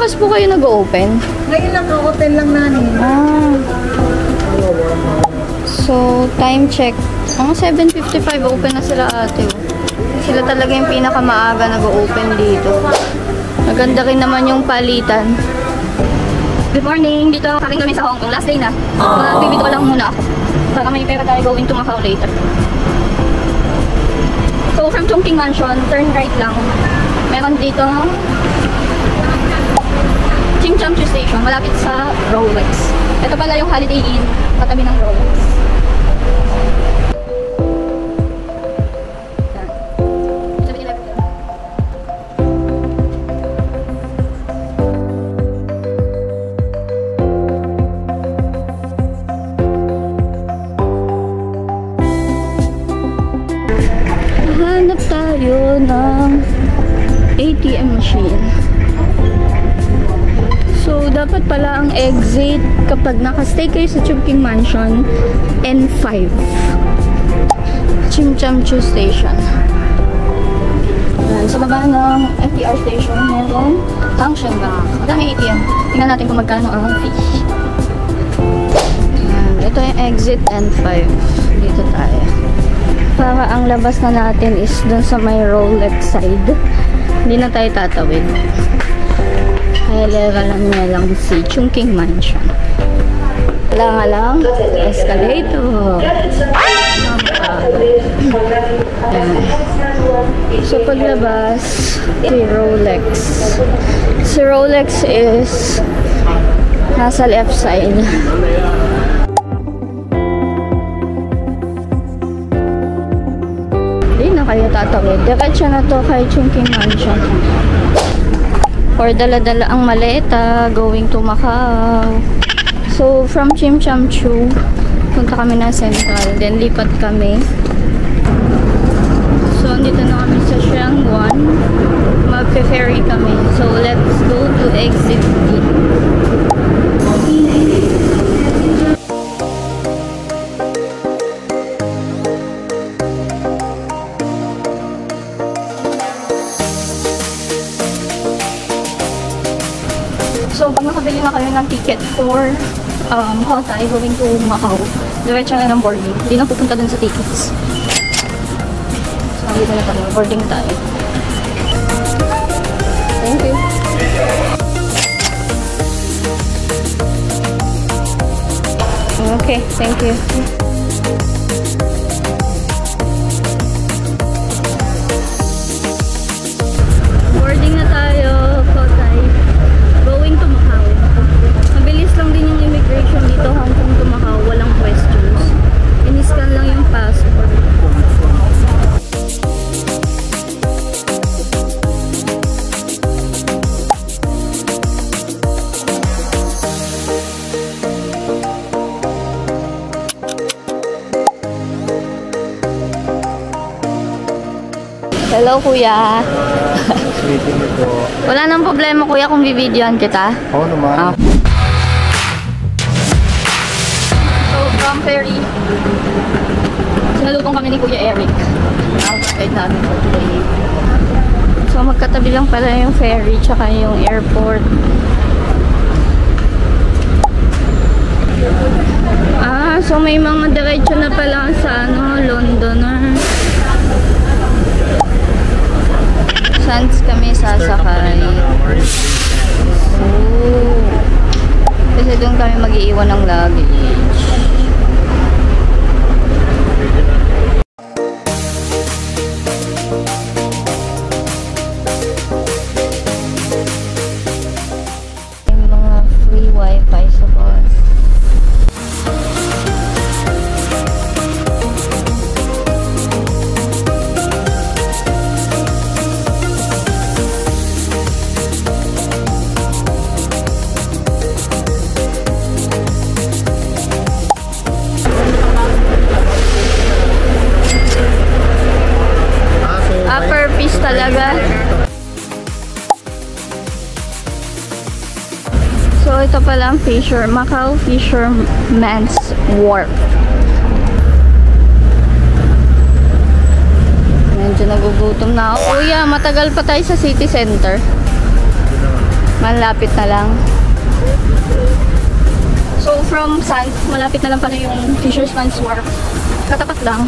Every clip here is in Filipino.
oras po kayo nag-open? Ngayon lang, ka-open lang namin. So, time check. Mga 7:55 open na sila ate. Sila talaga yung pinakamaaga nag-open dito. Maganda rin naman yung palitan. Good morning! Dito kaking kami sa Hong Kong. Last day na. Magbibito ko lang muna ako. Para may pera tayo going to Macau later. So, from Chongqing Mansion, turn right lang. Meron dito Tsim Sha Tsui Station, malapit sa Rolex. Ito pala yung Holiday Inn, katabi ng Rolex. Hanap tayo ng ATM machine. So, dapat pala ang exit kapag nakastay kayo sa Chongqing Mansion, N5. Tsim Sha Tsui Station. Yan, sa baba ng FTR station, meron Tangshan Bank. Madami ATM. Tingnan natin kung magkano ang fee. Yan, ito yung exit N5. Dito tayo. Para ang labas na natin is dun sa may Rolex side. Hindi na tayo tatawid. Kaya level lang si Chongqing Mansion. Wala nga lang. Escalator. So paglabas, si Rolex. Si Rolex is nasa left side. Kayo tatawid. Diretso na to kay Chongqing Mansion. Or dala-dala ang maleta going to Macau. So, from Tsim Sha Tsui, punta kami na Central. Then, lipat kami. So, dito na kami sa Sheung-wan. Mag-ferry kami. So, let's go to exit D. So, pag nakabili na kayo ng ticket for Hotay going to Macau, diretso na ng boarding. Hindi na pupunta dun sa tickets. So, dito na tayo. Boarding tayo. Thank you. Okay, thank you. Boarding na tayo. Hotay. Going to Macau. Mabilis lang din yung immigration dito, Hong Kong to Macau. Walang questions. In-scan lang yung passport. Hello, kuya. Wala nang problema, kuya, kung bibidyoan kita. Oo naman. So, from ferry, sinalubong kami ni Kuya Eric. Outside namin for today. So, magkatabi lang pala yung ferry tsaka yung airport. So may mga diretso na pala sa Londoner. Saan kami sasakay? Kasi doon kami mag-iiwan ng luggage. May mga free wifi sa bus. Upper piece talaga. So ito pala ang Macau Fisherman's Wharf. Medyo nagugutom na ako. Kuya, matagal pa tayo sa city center. Malapit na lang. So, from Sands, malapit na lang pala yung Fisherman's Wharf. Katapat lang.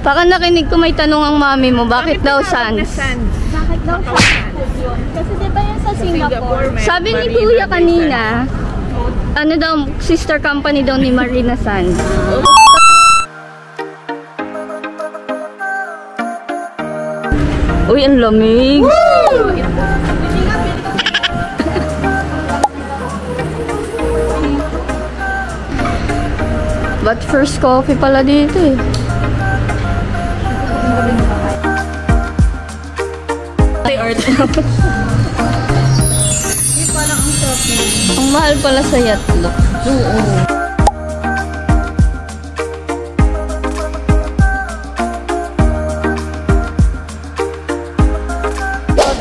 Baka nakinig ko may tanong ang mami mo, bakit daw Sands? Bakit daw Sands? Kasi diba yan sa Singapore? Sabi ni Kuya kanina, ano daw, sister company daw ni Marina Sands. Uy, ang lamig! But first coffee pala dito eh. Ang mahal pala sa yatlog. Oo.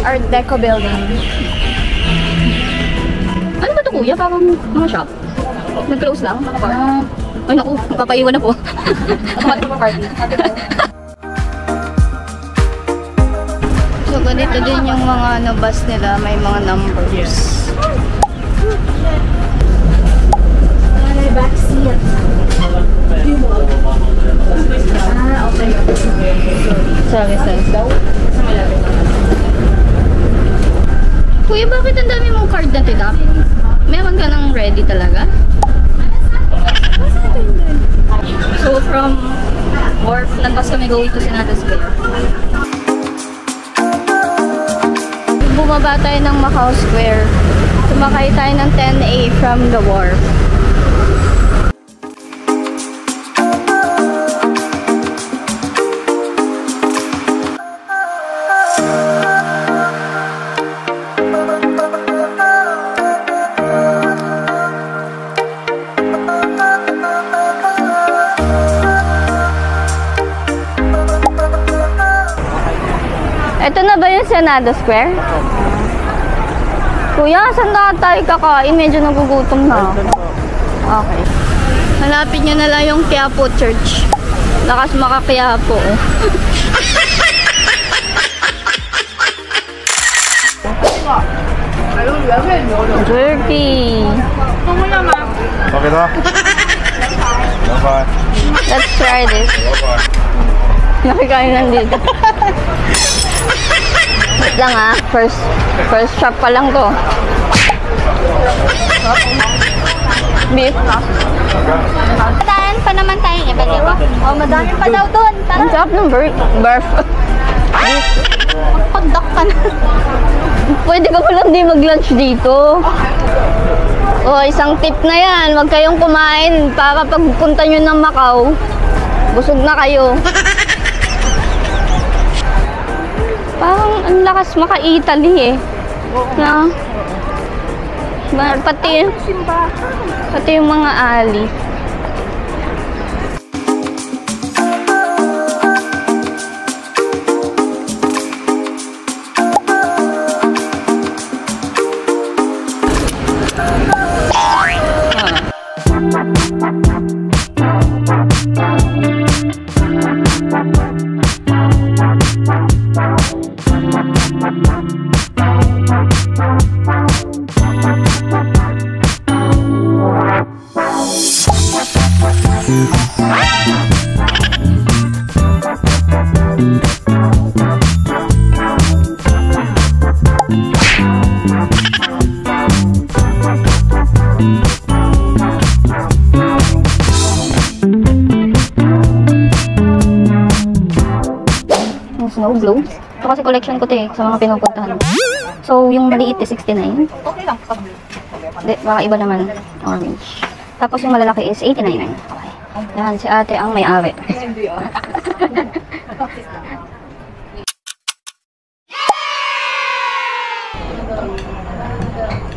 Art Deco building. Ano ba ito kuya? Parang mga shop. Nag-close lang. Ay naku, papaiwan na po. So ganito din yung mga bus nila. May mga numbers. Backseat. Okay. Sorry. Kuya, bakit ang dami mong card na tinap? Meron ka nang ready talaga? So from Wharf, nagpas kami going to Senado Square. Bumaba tayo ng Macau Square. Sumakay tayo ng 10A from the Wharf. Ito na ba yung Senado Square? Kuya, saan na tayo kakain? Medyo nagugutom na ako. Okay. Malapit nyo na lang yung Quiapo Church. Lakas maka-Quiapo. Jerky. Okay na? Bye-bye. Let's try this. Bye-bye. Nakikain lang dito. Wait lang ah. First shop pa lang to. Beef. Madaan pa naman tayong iba, di ba? Oh, madami pa daw doon. Ang sarap ng barf. Beef. Magpagdak ka na. Pwede ka palang di mag-lunch dito. Oh, isang tip na yan. Huwag kayong kumain para pagpunta nyo ng Macau, busog na kayo. Parang ang lakas maka-Italy eh. Na, pati yung mga ali. Snow globe. Ito kasi collection ko to eh, sa mga pinupuntahan. So, yung maliit is 69. Okay lang. Hindi, baka iba naman. Orange. Tapos yung malalaki is 89. Okay. Yan, si ate ang may-ari.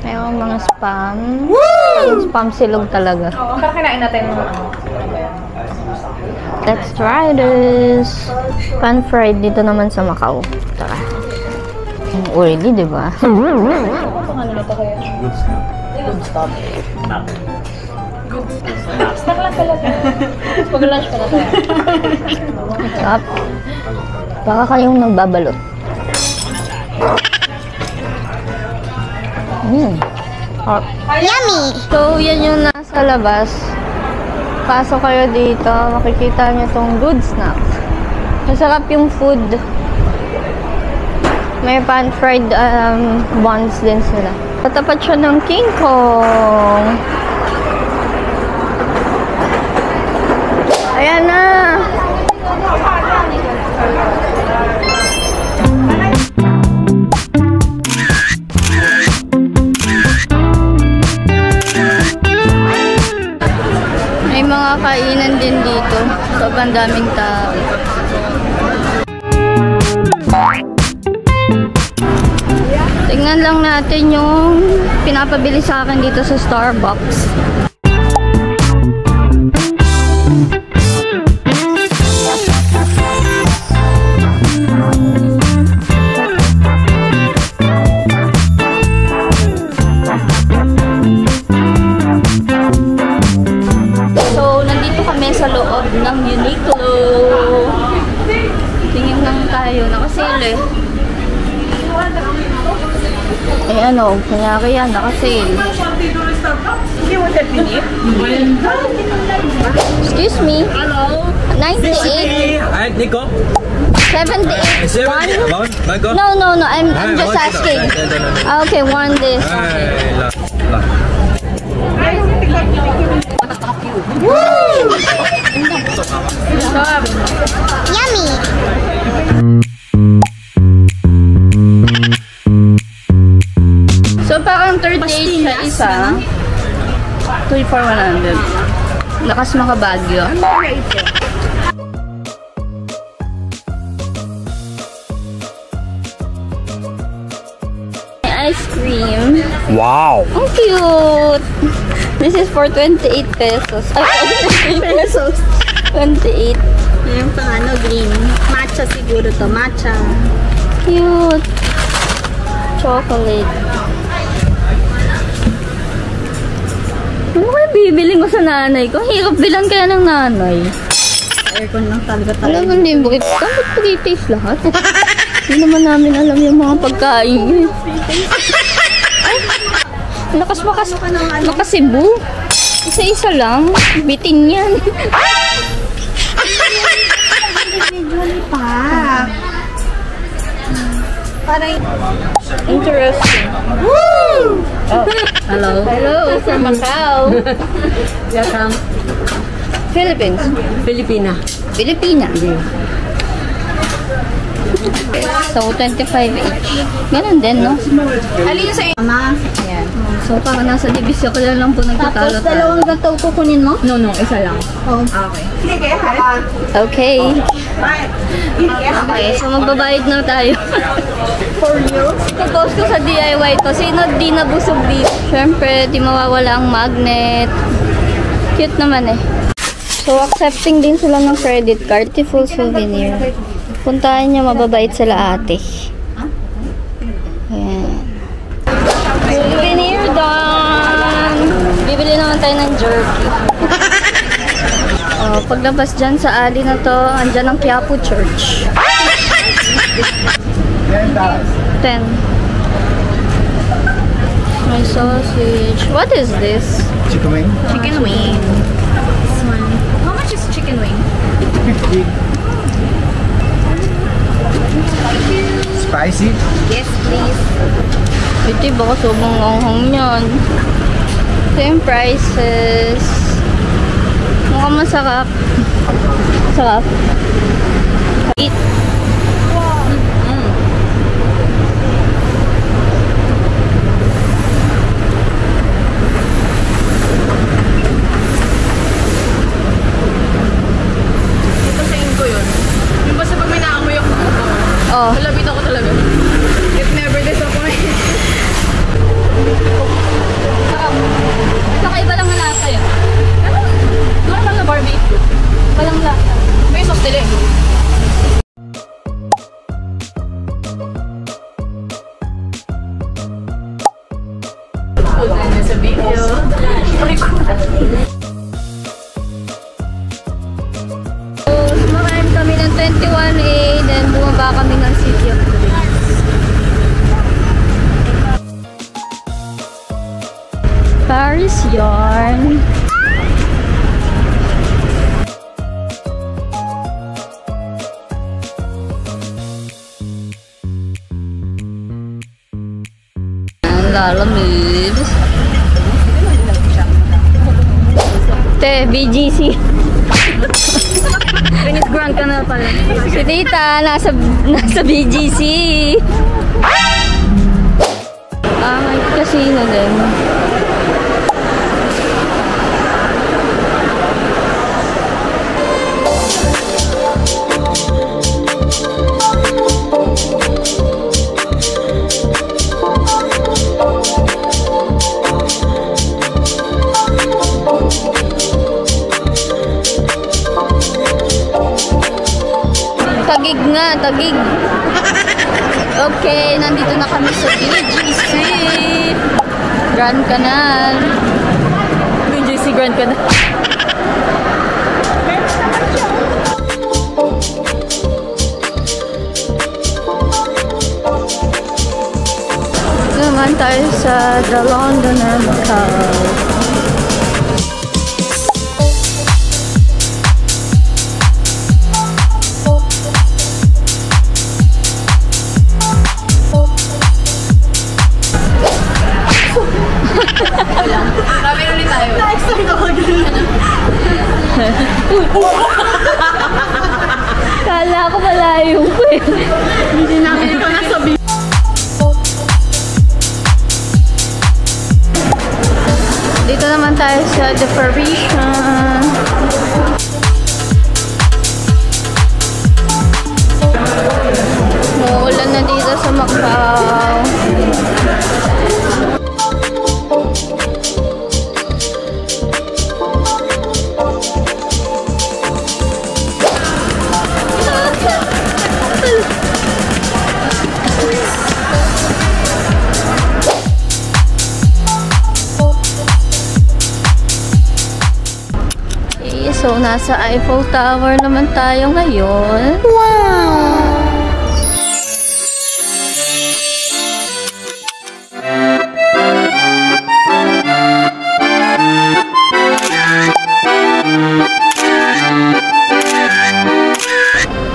Ayun, mga spam. Spam silog talaga. Oo, kakain natin. Let's try this. Pan-fried dito naman sa Macau. Tara. Ang oily, di ba? Snack lang talaga. Pag-lunch pa na tayo. Sarap. Baka kayong nagbabalot. Yummy! So, yan yung nasa labas. Pasok kayo dito, makikita nyo tong good snacks. Masarap yung food. May pan-fried buns din sila. Katapat siya ng King Kong. Ayan na! May mga kainan din dito. Sobrang daming tao. Tingnan lang natin yung pinapabili sa akin dito sa Starbucks. So, nandito kami sa loob ng Uniqlo. Tingin lang tayo. Nakasale eh. Eh ano, kunyari yan, nakasale. Excuse me. Hello. 98. Hi, Nico. 78. One? Mango. No. I'm just asking. Okay, one this. Hey, la. Yummy! So, parang 38 siya isa. 3 for 100. Lakas makabagyo. Ice cream. Wow. Ang cute! This is for 28 pesos. Ay, 28 pesos. 28. Yung pang ano, green. Matcha siguro to. Matcha. Cute. Chocolate. Ano kaya bibili mo sa nanay ko? Hirap bilan kaya ng nanay. Aircon lang talaga tayo. Alam mo, hindi mo pag-taste lahat. Hindi naman namin alam yung mga pagkain yun. Makasibu. Isa-isa lang. Bitin yan. Parang... Interesting. Woo! Oh. Hello from Macau. Welcome. Philippines. Filipina. Filipina. So, 25 each. Ganun din, no? Alin sa Mama? Ayan. So, parang nasa division ko lang po Tapos nagtatalo dalawang gato kukunin mo? No, isa lang. Oh. Okay. Okay, so magbabayad na tayo. For you? Propose ko sa DIY to. Sino di nabusog dito? Siyempre, di mawawala ang magnet. Cute naman eh. So, accepting din sila ng credit card. Full souvenir. Puntahan nyo, mababait sila ate. Ayan. Souvenir done! Bibili naman tayo ng jerky. Oh, paglabas dyan sa alley na to, andyan ang Quiapo Church. 10. May sausage. What is this? Chicken wing? Chicken wing. This one. How much is chicken wing? 50. Spicy? Yes, please. Ito, baka sobrang anghang yan. Same prices. Mukhang masarap. Masarap. Eat. Pasayin ko yun. Yung basta pag may naamoy ako, Oh. malapit ako talaga. It never disappoints. Kakaiba lang ang lasa yun. Normal na barbecue. Walang lasa. May sauce nila eh. Sa video. Bababa kami ng City of Dreams. Paris yarn. Ang lalamig. Te, BGC. Venice Grand ka na pala. Si Tita, nasa BGC. May casino din. Tagig nga, tagig. Okay, nandito na kami sa BGC. Grand Canal. BGC Grand Canal. Naman tayo sa The Londoner Macau. Sabi ulit tayo. Kala ko malayo ko eh. Hindi namin ito nasabi. Dito naman tayo sa The Parisian. Muulan na dito sa Macau. So, nasa Eiffel Tower naman tayo ngayon. Wow!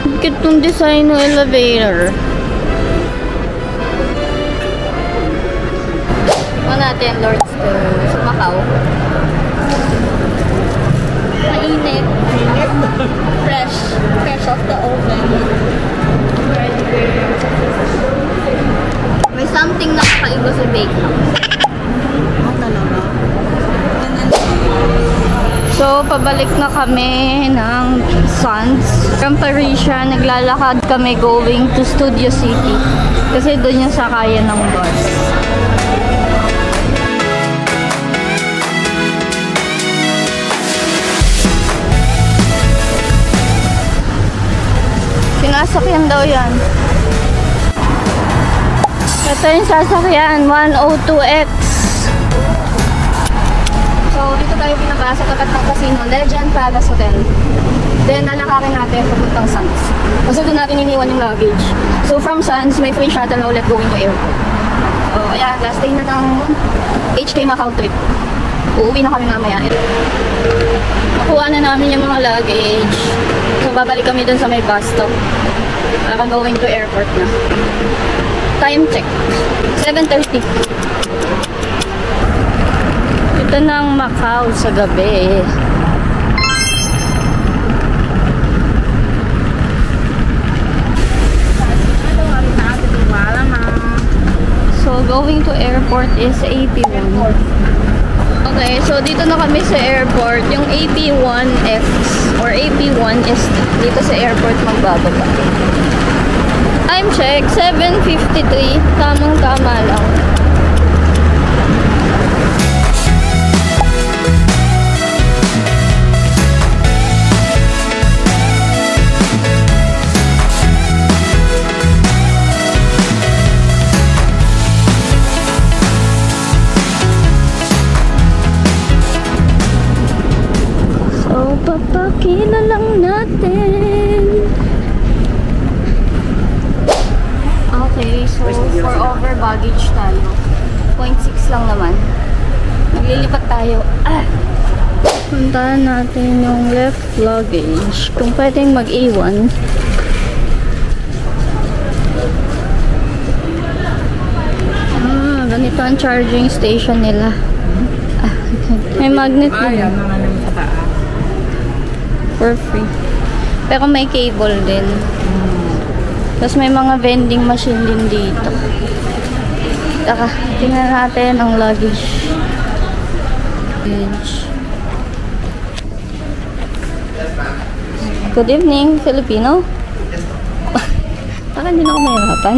Bakit itong design ng elevator? Ito natin, Lord's sa Macau. Mainit. Fresh. Fresh off the oven. May something nakakaiba sa bakehouse. Talaga. So, pabalik na kami ng Sands. From Parisian, naglalakad kami going to Studio City. Kasi doon yung sakayan ng bus. Sinasakyan daw yan. Ito yung sasakyan, 102X. So, dito tayo pinaba sa tapat ng casino, Legend Palace Hotel. Then, lalakarin natin papuntang Sands. Kasi doon natin iniwan yung luggage. So, from Sands, may free shuttle na ulit going to airport. So, ayan, last day na ng HK Macau trip. Uuwi na kami mamaya. Nakuha na namin yung mga luggage. So, babalik kami dun sa may bus stop. Para going to airport na. Time check. 7:30. Ito na ang Macau sa gabi. So, going to airport is AP1. Okay, so dito na kami sa airport. Yung AP1X or AP1 is dito sa airport magbababa. Time check, 7:53. Tamang-tama lang. Papakina lang natin. lang naman. Maglilipat tayo. Puntahan natin yung left luggage. Kung pwedeng mag-iwan. Ganito ang charging station nila. May magnet din. For free. Pero may cable din. Tapos may mga vending machine din dito. Saka, tingnan natin ang luggage. Good evening, Filipino. Baka hindi na ako mahirapan.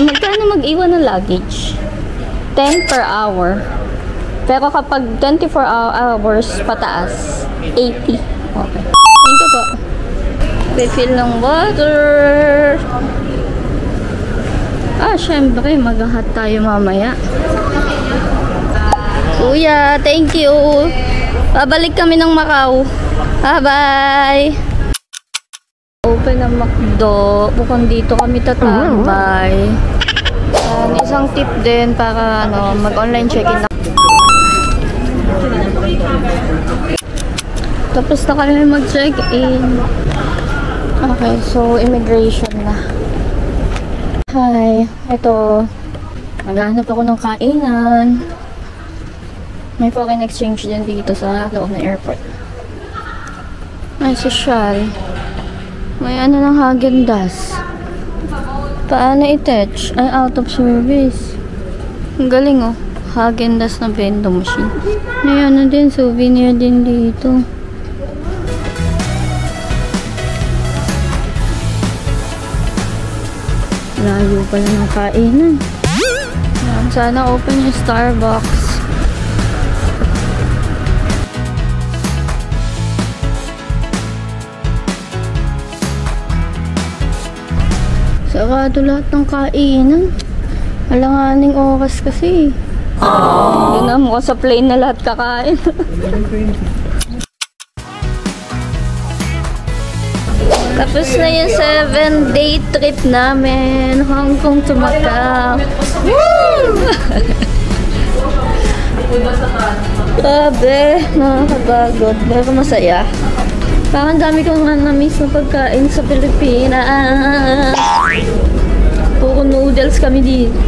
Magkano mag-iwan ng luggage? 10 per hour. Pero kapag 24 hours pataas, 80. Okay. Thank you po. Refill ng water. Syempre, maghahat tayo mamaya. Kuya, thank you. Babalik kami ng Macau. Bye-bye. Open ang McDo. Bukang dito kami tatambay. Isang tip din para mag-online check-in na. Tapos na kami mag-check-in. Okay, so immigration na. Hi, ito. Maghahanap ako ng kainan. May foreign exchange din dito sa loob ng airport. Ay, social. May ng Häagen-Dazs. Paano i-touch? Ay, out of service. Ang galing oh. Häagen-Dazs na vending machine. May din, souvenir din dito. Layo pala ng kainan. Sana open yung Starbucks. Sarado lahat ng kainan. Alanganing oras kasi. Yun na, mukha sa plane na lahat kakain. Tapos na yung 7-day trip namin. Hong Kong to Macau. Woo! Grabe, nakakapagod. Pero masaya. Parang dami kong na-miss na pagkain sa Pilipinas. Puro noodles kami dito.